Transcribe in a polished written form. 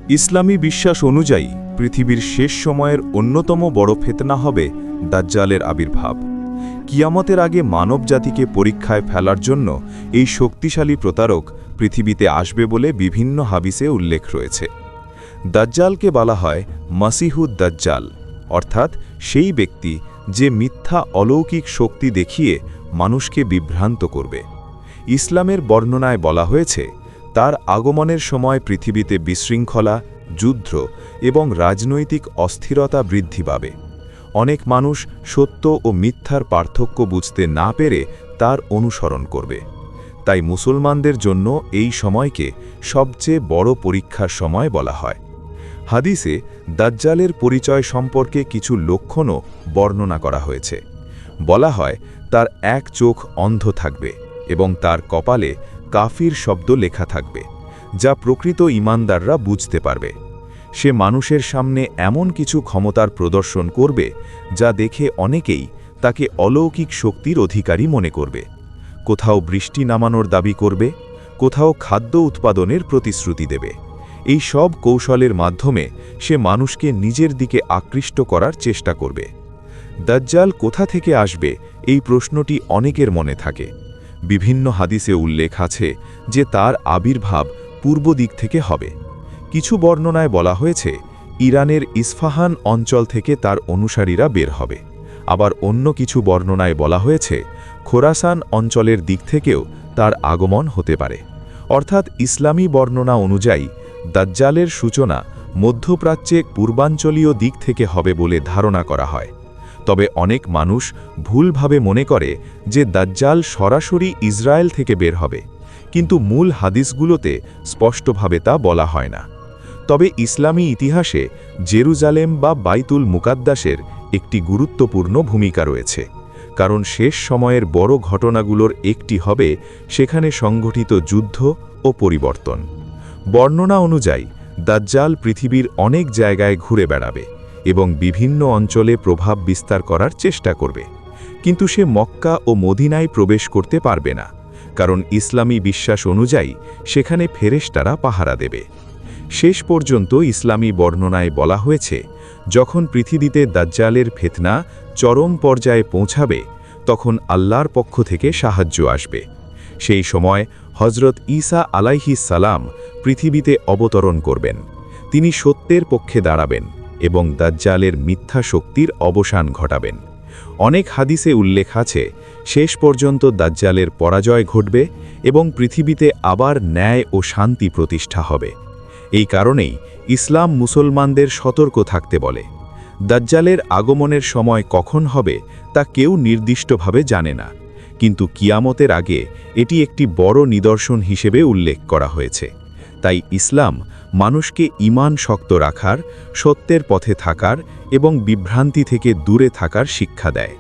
ইসলামী বিশ্বাস অনুযায়ী পৃথিবীর শেষ সময়ের অন্যতম বড় ফিতনা হবে দাজ্জালের আবির্ভাব। কিয়ামতের আগে মানবজাতিকে পরীক্ষায় ফেলার জন্য এই শক্তিশালী প্রতারক পৃথিবীতে আসবে বলে বিভিন্ন হাদিসে উল্লেখ রয়েছে। দাজ্জালকে বলা হয় মাসিহুদ দাজ্জাল, অর্থাৎ সেই ব্যক্তি যে মিথ্যা অলৌকিক শক্তি দেখিয়ে মানুষকে বিভ্রান্ত করবে। ইসলামের বর্ণনায় বলা হয়েছে, তার আগমনের সময় পৃথিবীতে বিশৃঙ্খলা, যুদ্ধ এবং রাজনৈতিক অস্থিরতা বৃদ্ধি পাবে। অনেক মানুষ সত্য ও মিথ্যার পার্থক্য বুঝতে না পেরে তার অনুসরণ করবে। তাই মুসলমানদের জন্য এই সময়কে সবচেয়ে বড় পরীক্ষার সময় বলা হয়। হাদিসে দাজ্জালের পরিচয় সম্পর্কে কিছু লক্ষণও বর্ণনা করা হয়েছে। বলা হয়, তার এক চোখ অন্ধ থাকবে এবং তার কপালে কাফির শব্দ লেখা থাকবে, যা প্রকৃত ঈমানদাররা বুঝতে পারবে। সে মানুষের সামনে এমন কিছু ক্ষমতার প্রদর্শন করবে যা দেখে অনেকেই তাকে অলৌকিক শক্তির অধিকারী মনে করবে। কোথাও বৃষ্টি নামানোর দাবি করবে, কোথাও খাদ্য উৎপাদনের প্রতিশ্রুতি দেবে। এই সব কৌশলের মাধ্যমে সে মানুষকে নিজের দিকে আকৃষ্ট করার চেষ্টা করবে। দাজ্জাল কোথা থেকে আসবে, এই প্রশ্নটি অনেকের মনে থাকে। বিভিন্ন হাদিসে উল্লেখ আছে যে তার আবির্ভাব পূর্ব দিক থেকে হবে। কিছু বর্ণনায় বলা হয়েছে, ইরানের ইস্ফাহান অঞ্চল থেকে তার অনুসারীরা বের হবে। আবার অন্য কিছু বর্ণনায় বলা হয়েছে, খোরাসান অঞ্চলের দিক থেকেও তার আগমন হতে পারে। অর্থাৎ ইসলামী বর্ণনা অনুযায়ী দাজ্জালের সূচনা মধ্যপ্রাচ্যে পূর্বাঞ্চলীয় দিক থেকে হবে বলে ধারণা করা হয়। তবে অনেক মানুষ ভুলভাবে মনে করে যে দাজ্জাল সরাসরি ইসরায়েল থেকে বের হবে, কিন্তু মূল হাদিসগুলোতে স্পষ্টভাবে তা বলা হয় না। তবে ইসলামী ইতিহাসে জেরুজালেম বা বাইতুল মুকাদ্দাসের একটি গুরুত্বপূর্ণ ভূমিকা রয়েছে, কারণ শেষ সময়ের বড় ঘটনাগুলোর একটি হবে সেখানে সংঘটিত যুদ্ধ ও পরিবর্তন। বর্ণনা অনুযায়ী দাজ্জাল পৃথিবীর অনেক জায়গায় ঘুরে বেড়াবে এবং বিভিন্ন অঞ্চলে প্রভাব বিস্তার করার চেষ্টা করবে, কিন্তু সে মক্কা ও মদিনায় প্রবেশ করতে পারবে না, কারণ ইসলামী বিশ্বাস অনুযায়ী সেখানে ফেরেশতারা পাহারা দেবে। শেষ পর্যন্ত ইসলামী বর্ণনায় বলা হয়েছে, যখন পৃথিবীতে দাজ্জালের ফিতনা চরম পর্যায়ে পৌঁছাবে, তখন আল্লাহর পক্ষ থেকে সাহায্য আসবে। সেই সময় হজরত ঈসা আলাইহিস সালাম পৃথিবীতে অবতরণ করবেন। তিনি সত্যের পক্ষে দাঁড়াবেন এবং দাজ্জালের মিথ্যা শক্তির অবসান ঘটাবেন। অনেক হাদিসে উল্লেখ আছে, শেষ পর্যন্ত দাজ্জালের পরাজয় ঘটবে এবং পৃথিবীতে আবার ন্যায় ও শান্তি প্রতিষ্ঠা হবে। এই কারণেই ইসলাম মুসলমানদের সতর্ক থাকতে বলে। দাজ্জালের আগমনের সময় কখন হবে তা কেউ নির্দিষ্টভাবে জানে না, কিন্তু কিয়ামতের আগে এটি একটি বড় নিদর্শন হিসেবে উল্লেখ করা হয়েছে। তাই ইসলাম মানুষকে ঈমান শক্ত রাখার, সত্যের পথে থাকার এবং বিভ্রান্তি থেকে দূরে থাকার শিক্ষা দেয়।